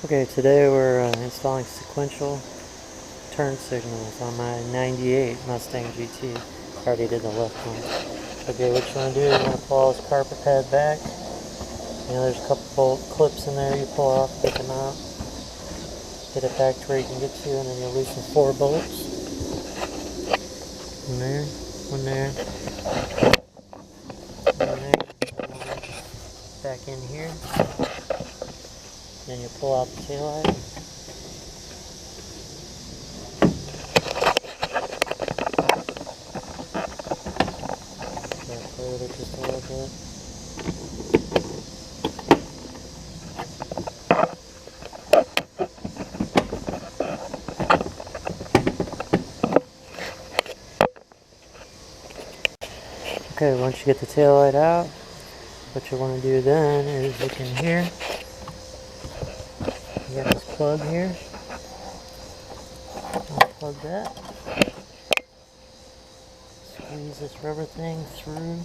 Okay, today we're installing sequential turn signals on my 98 Mustang GT. Already did the left one. Okay, what you want to do is you want to pull all this carpet pad back. You know, there's a couple bolt clips in there you pull off, pick them out. Get it back to where you can get to, and then you'll loosen 4 bolts. One there, one there, one there, back in here. Then you pull out the taillight. Play with it just a little bit. Okay, once you get the taillight out, what you want to do then is look in here. You got this plug here. Unplug that. Squeeze this rubber thing through.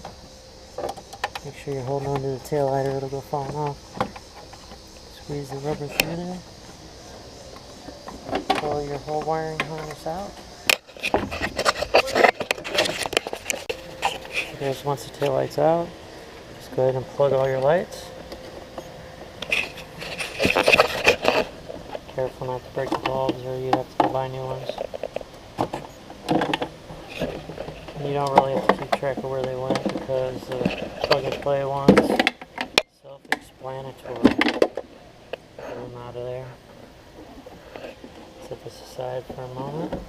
Make sure you're holding onto the taillight or it'll go falling off. Squeeze the rubber through there. Pull your whole wiring harness out. Okay, so once the taillight's out, just go ahead and plug all your lights. Careful not to break the bulbs or you have to go buy new ones. And you don't really have to keep track of where they went because the plug and play one's self-explanatory. Get them out of there. Set this aside for a moment.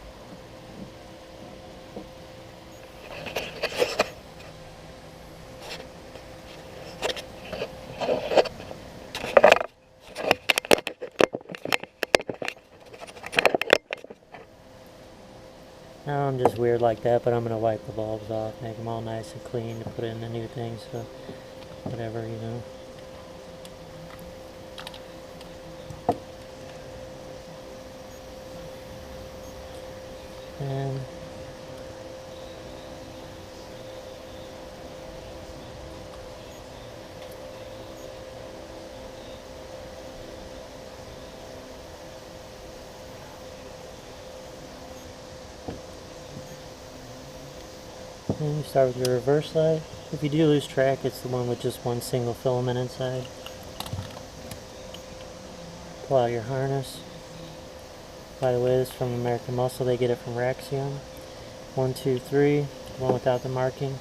Now I'm just weird like that, but I'm going to wipe the bulbs off, make them all nice and clean to put in the new things, so whatever, you know. And you start with your reverse light. If you do lose track, it's the one with just one single filament inside. Pull out your harness. By the way, this is from American Muscle. They get it from Raxiom. 1, 2, 3. The one without the marking.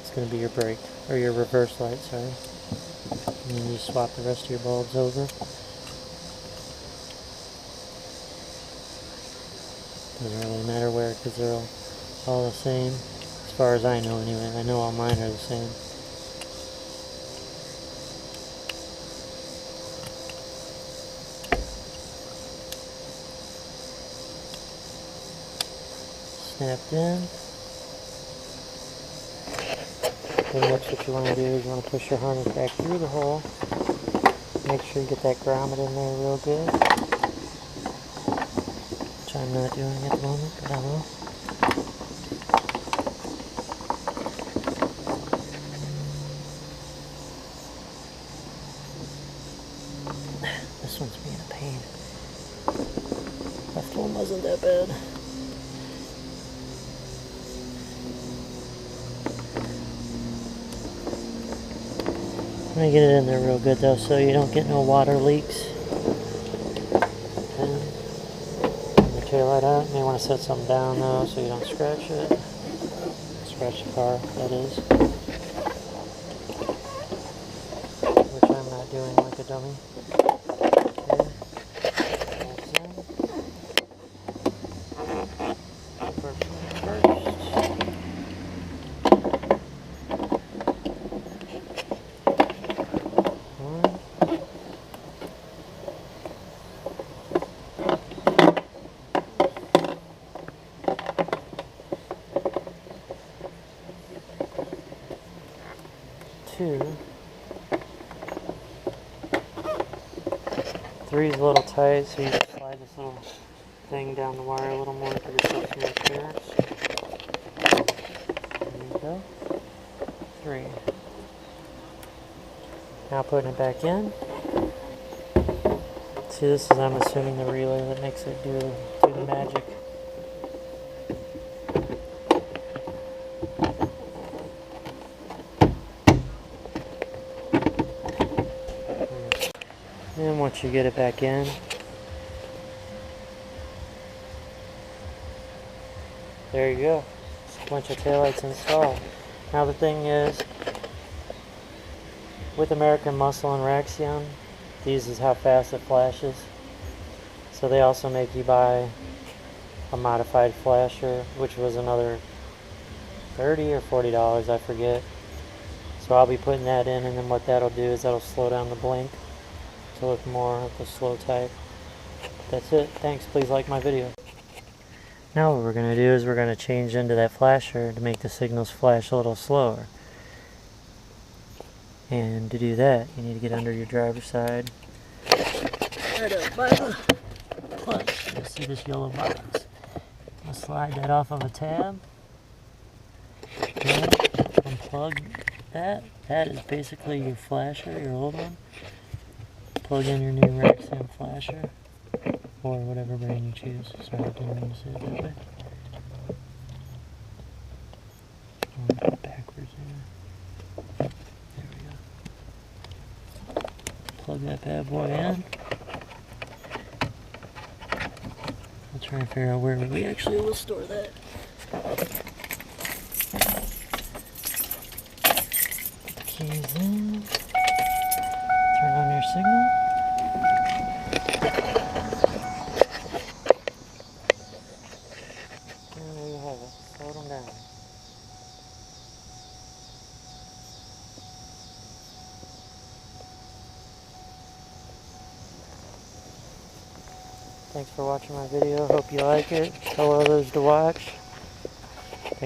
It's going to be your brake, or your reverse light, sorry. And then you swap the rest of your bulbs over. Doesn't really matter where, because they're all the same. As far as I know anyway. I know all mine are the same. Snapped in. Then next what you want to do is you want to push your harness back through the hole. Make sure you get that grommet in there real good. Which I'm not doing at the moment, but I will. This one's being a pain. Left one wasn't that bad. I'm gonna get it in there real good though, so you don't get no water leaks. And the taillight out. You may want to set something down though, so you don't scratch it. Scratch the car, that is. Which I'm not doing like a dummy. Two. 3 is a little tight, so you just slide this little thing down the wire a little more to give yourself some more clearance. There you go. 3. Now putting it back in. See, this is, I'm assuming, the relay that makes it do the magic. And once you get it back in, there you go. Sequential taillights installed. Now the thing is, with American Muscle and Raxiom, these is how fast it flashes. So they also make you buy a modified flasher, which was another $30 or $40, I forget. So I'll be putting that in, and then what that'll do is that'll slow down the blink to look more of the slow type. That's it. Thanks. Please like my video. Now what we're going to do is we're going to change into that flasher to make the signals flash a little slower. And to do that, you need to get under your driver's side. Right up by the clutch. You see this yellow box. I'll slide that off of a tab. And unplug that. That is basically your flasher, your old one. Plug in your new Raxiom flasher, or whatever brand you choose. Sorry, I didn't mean to say it that way. I'll put it backwards here. There we go. Plug that bad boy in. I'll try and figure out where we actually will store that. Put the keys in. Turn on your signal. And there you have it. Slow them down. Thanks for watching my video. Hope you like it. Tell others to watch.